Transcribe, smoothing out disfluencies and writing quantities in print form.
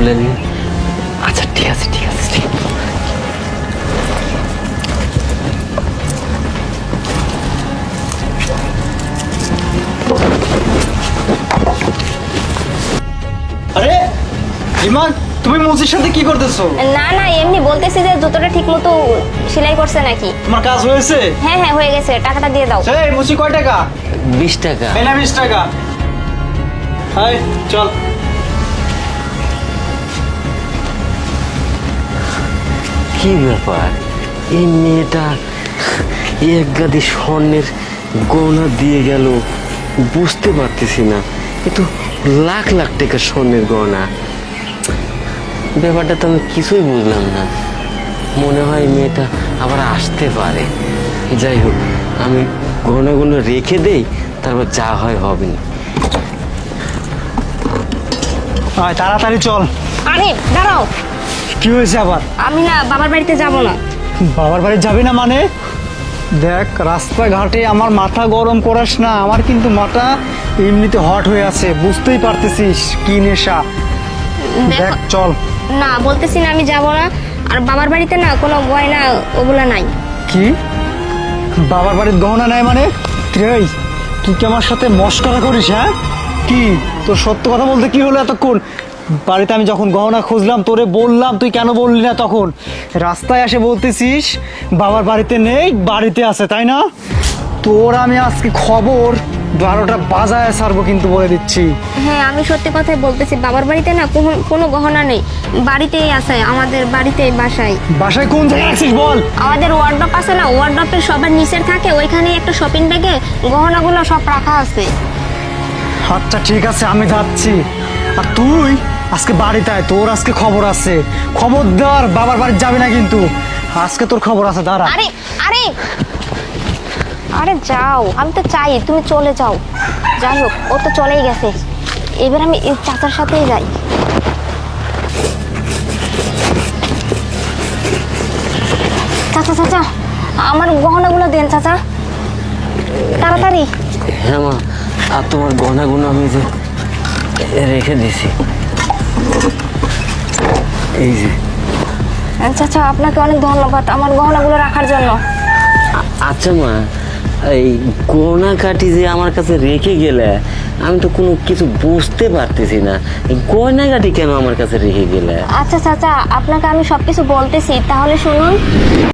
খুলে নি। আচ্ছা ঠিক আছে ঠিক আছে ঠিক আছে। আরে ইমান, তুমি মুচির সাথে কি করতেছো? না না, এমনি বলতেছি যে জুতোটা ঠিক মতো সেলাই করছে নাকি। তোমার কাজ হয়েছে? হ্যাঁ হ্যাঁ হয়ে গেছে, টাকাটা দিয়ে দাও। এই মুচি কয় টাকা? 20 টাকা। এই না 20 টাকা। হাই চল। কি ব্যাপার, এই মেয়েটা এক গাদি স্বর্ণের গয়না দিয়ে গেল, বুঝতে পারতেছি না। এ তো লাখ লাখ টাকার স্বর্ণের গয়না। ব্যাপারটা তো আমি কিছুই বুঝলাম না। মনে হয় মেয়েটা আবার আসতে পারে। যাই হোক, আমি গয়নাগুলো রেখে দেই, তারপর যা হয় হবে না। আয় তাড়াতাড়ি চল। আরে দাঁড়াও, কি হয়েছে আবার? আমি না বাবার বাড়িতে যাব না। বাবার বাড়ি যাবি না মানে? দেখ, রাস্তাঘাটে আমার মাথা গরম করাস না। আমার কিন্তু মাথা এমনিতে হট হয়ে আছে, বুঝতেই পারতেছিস কি নেশা। দেখ দেখো, চল। না বলতেছি না আমি যাব না। আর বাবার বাড়িতে না কোনো গয়না ওগুলা নাই। কি বাবার বাড়ির গহনা নাই মানে? এই, তুই কি আমার সাথে মস্করা করিস? হ্যাঁ, কি তোর সত্য কথা বলতে কি হলো এতক্ষণ? বাড়িতে আমি যখন গহনা খুঁজলাম তোরে বললাম, তুই কেন বললি না তখন? রাস্তায় এসে বলতেছিস বাবার বাড়িতে নেই, বাড়িতে আছে, তাই না? তোর আমি আজকে খবর 12টা বাজায় ছাড়বো কিন্তু, বলে দিচ্ছি। হ্যাঁ আমি সত্যি কথাই বলতেছি, বাবার বাড়িতে না কোনো গহনা নেই। বাড়িতেই আছে, আমাদের বাড়িতেই বাসায়। বাসায় কোন জায়গায় আছিস বল? আমাদের ওয়ার্ডরোব আছে না, ওয়ার্ডরোবের সবার নিচের থাকে, ওইখানে একটা শপিং ব্যাগে গহনাগুলো সব রাখা আছে। আচ্ছা ঠিক আছে, আমি যাচ্ছি। আর তুই আজকে বাড়িতে আয়, তোর আজকে খবর আছে। খবরদার বাবার বাড়ি যাবি না কিন্তু, আজকে তোর খবর আছে। দাঁড়া। আরে আরে আরে যাও, আমি তো চাই তুমি চলে যাও। যাই হোক, ও তো চলেই গেছে, এবার আমি এই চাচার সাথেই যাই। চাচা চাচা, আমার গহনাগুলো দেন চাচা, তাড়াতাড়ি। হ্যাঁ মা, আর তোমার গয়নাগুলো আমি যে রেখে দিছি, এই যে। চাচা আপনাকে অনেক ধন্যবাদ আমার গহনাগুলো রাখার জন্য। আচ্ছা মা, এই গয়না কাটি যে আমার কাছে রেখে গেলে, আমি তো কোনো কিছু বুঝতে পারতেছি না। এই গয়না কাটি কেন আমার কাছে রেখে গেলে? আচ্ছা চাচা, আপনাকে আমি সবকিছু বলতেছি, তাহলে শুনুন।